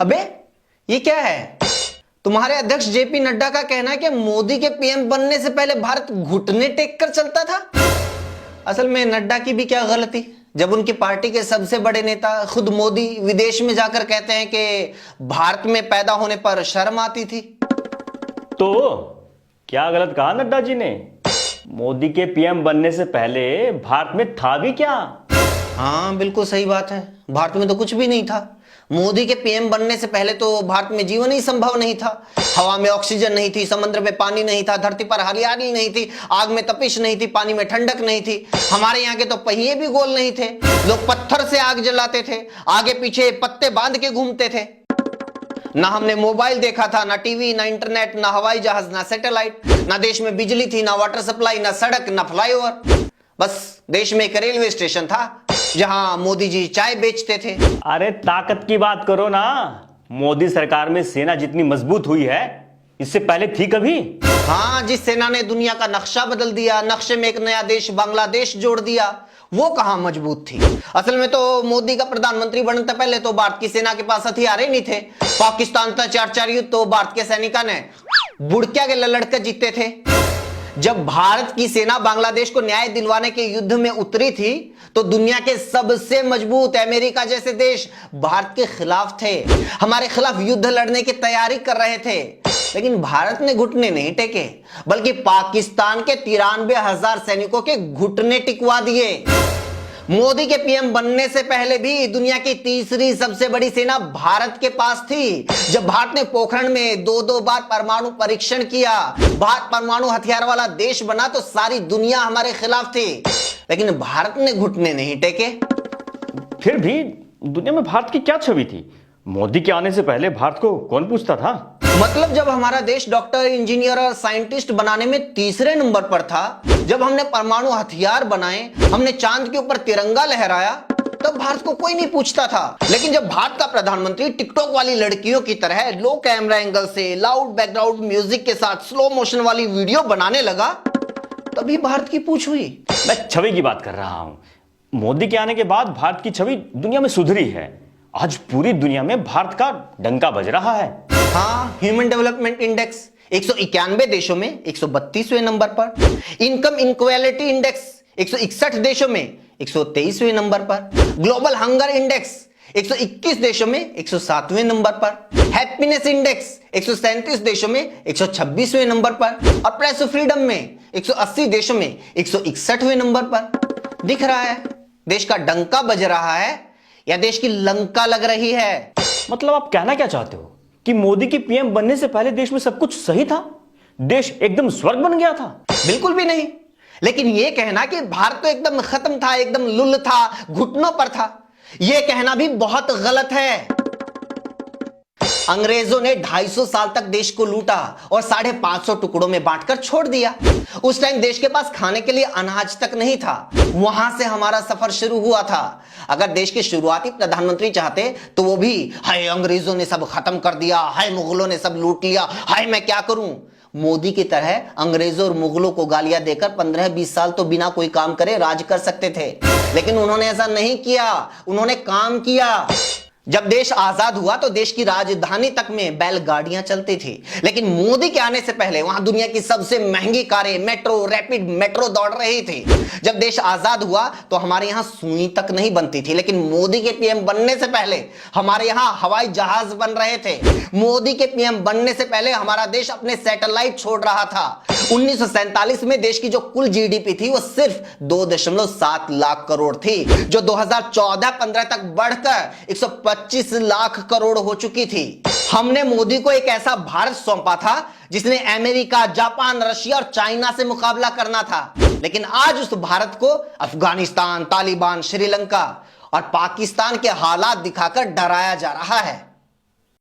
अबे ये क्या है? तुम्हारे अध्यक्ष जेपी नड्डा का कहना है कि मोदी के पीएम बनने से पहले भारत घुटने टेक कर चलता था। असल में नड्डा की भी क्या गलती जब उनकी पार्टी के सबसे बड़े नेता खुद मोदी विदेश में जाकर कहते हैं कि भारत में पैदा होने पर शर्म आती थी। तो क्या गलत कहा नड्डा जी ने? मोदी के पीएम बनने से पहले भारत में था भी क्या? हाँ बिल्कुल सही बात है, भारत में तो कुछ भी नहीं था। मोदी के पीएम बनने से पहले तो भारत में जीवन ही संभव नहीं था। हवा में ऑक्सीजन नहीं थी, समुद्र में पानी नहीं था, धरती पर हरियाली नहीं थी, आग में तपिश नहीं थी, पानी में ठंडक नहीं थी। हमारे यहाँ के तो पहिए भी गोल नहीं थे, लोग पत्थर से आग जलाते थे, आगे पीछे पत्ते बांध के घूमते थे। ना हमने मोबाइल देखा था, ना टीवी, ना इंटरनेट, ना हवाई जहाज, ना सैटेलाइट, ना देश में बिजली थी, ना वाटर सप्लाई, ना सड़क, ना फ्लाईओवर। बस देश में एक रेलवे स्टेशन था जहां मोदी जी चाय बेचते थे। अरे ताकत की बात करो ना। मोदी सरकार में सेना जितनी मजबूत हुई है इससे पहले थी कभी? हाँ, जिस सेना ने दुनिया का नक्शा बदल दिया, नक्शे में एक नया देश बांग्लादेश जोड़ दिया, वो कहां मजबूत थी। असल में तो मोदी का प्रधानमंत्री बनने से पहले तो भारत की सेना के पास हथियार ही नहीं थे। पाकिस्तान का 4-4 युद्ध तो भारत के सैनिकों ने बुड़किया के लड़कर जीते थे। जब भारत की सेना बांग्लादेश को न्याय दिलवाने के युद्ध में उतरी थी तो दुनिया के सबसे मजबूत अमेरिका जैसे देश भारत के खिलाफ थे, हमारे खिलाफ युद्ध लड़ने की तैयारी कर रहे थे। लेकिन भारत ने घुटने नहीं टेके, बल्कि पाकिस्तान के 93,000 सैनिकों के घुटने टिकवा दिए। मोदी के पीएम बनने से पहले भी दुनिया की तीसरी सबसे बड़ी सेना भारत के पास थी। जब भारत ने पोखरण में 2-2 बार परमाणु परीक्षण किया, भारत परमाणु हथियार वाला देश बना, तो सारी दुनिया हमारे खिलाफ थी। लेकिन भारत ने घुटने नहीं टेके। फिर भी दुनिया में भारत की क्या छवि थी? मोदी के आने से पहले भारत को कौन पूछता था? मतलब जब हमारा देश डॉक्टर, इंजीनियर और साइंटिस्ट बनाने में तीसरे नंबर पर था, जब हमने परमाणु हथियार बनाए, हमने चांद के ऊपर तिरंगा लहराया, तब भारत को कोई नहीं पूछता था। लेकिन जब भारत का प्रधानमंत्री टिकटॉक वाली लड़कियों की तरह लो कैमरा एंगल से लाउड बैकग्राउंड म्यूजिक के साथ स्लो मोशन वाली वीडियो बनाने लगा, तभी भारत की पूछ हुई। मैं छवि की बात कर रहा हूं। मोदी के आने के बाद भारत की छवि दुनिया में सुधरी है। आज पूरी दुनिया में भारत का डंका बज रहा है। हाँ, ह्यूमन डेवलपमेंट इंडेक्स 191 देशों में 132वें नंबर पर, इनकम इनक्वालिटी इंडेक्स 161 देशों में 123वें नंबर पर, ग्लोबल हंगर इंडेक्स 121 देशों में 107वें नंबर पर, हैप्पीनेस इंडेक्स 137 देशों में 126वें नंबर पर, और प्रेस फ्रीडम में 180 देशों में 161वें नंबर पर। दिख रहा है देश का डंका बज रहा है या देश की लंका लग रही है? मतलब आप कहना क्या चाहते हो कि मोदी की पीएम बनने से पहले देश में सब कुछ सही था? देश एकदम स्वर्ग बन गया था? बिल्कुल भी नहीं। लेकिन यह कहना कि भारत तो एकदम खत्म था, एकदम लुल्ल था, घुटनों पर था, यह कहना भी बहुत गलत है। अंग्रेजों ने 250 साल तक देश को लूटा और 550 टुकड़ों में बांटकर छोड़ दिया। उस टाइम देश के पास खाने के लिए अनाज तक नहीं था। वहां से हमारा सफर शुरू हुआ था। अगर देश के शुरुआती प्रधानमंत्री चाहते तो वो भी हाय अंग्रेजों ने सब खत्म कर दिया, हाय मुगलों ने सब लूट लिया, हाय मैं क्या करूं, मोदी की तरह अंग्रेजों और मुगलों को गालियां देकर 15-20 साल तो बिना कोई काम करे राज कर सकते थे। लेकिन उन्होंने ऐसा नहीं किया, उन्होंने काम किया। जब देश आजाद हुआ तो देश की राजधानी तक में बैलगाड़ियां चलती थी, लेकिन मोदी के आने से पहले वहां दुनिया की सबसे महंगी कारें, मेट्रो, रैपिड मेट्रो दौड़ रही थी। जब देश आजाद हुआ तो हमारे यहां सुई तक नहीं बनती थी, लेकिन मोदी के पीएम बनने से पहले हमारे यहां हवाई जहाज बन रहे थे। मोदी के पीएम बनने से पहले हमारा देश अपने सैटेलाइट छोड़ रहा था। 1947 में देश की जो कुल जीडीपी थी वो सिर्फ 2.7 लाख करोड़ थी, जो 2014-15 तक बढ़कर 125 लाख करोड़ हो चुकी थी। हमने मोदी को एक ऐसा भारत सौंपा था जिसने अमेरिका, जापान, रशिया और चाइना से मुकाबला करना था। लेकिन आज उस भारत को अफगानिस्तान, तालिबान, श्रीलंका और पाकिस्तान के हालात दिखाकर डराया जा रहा है।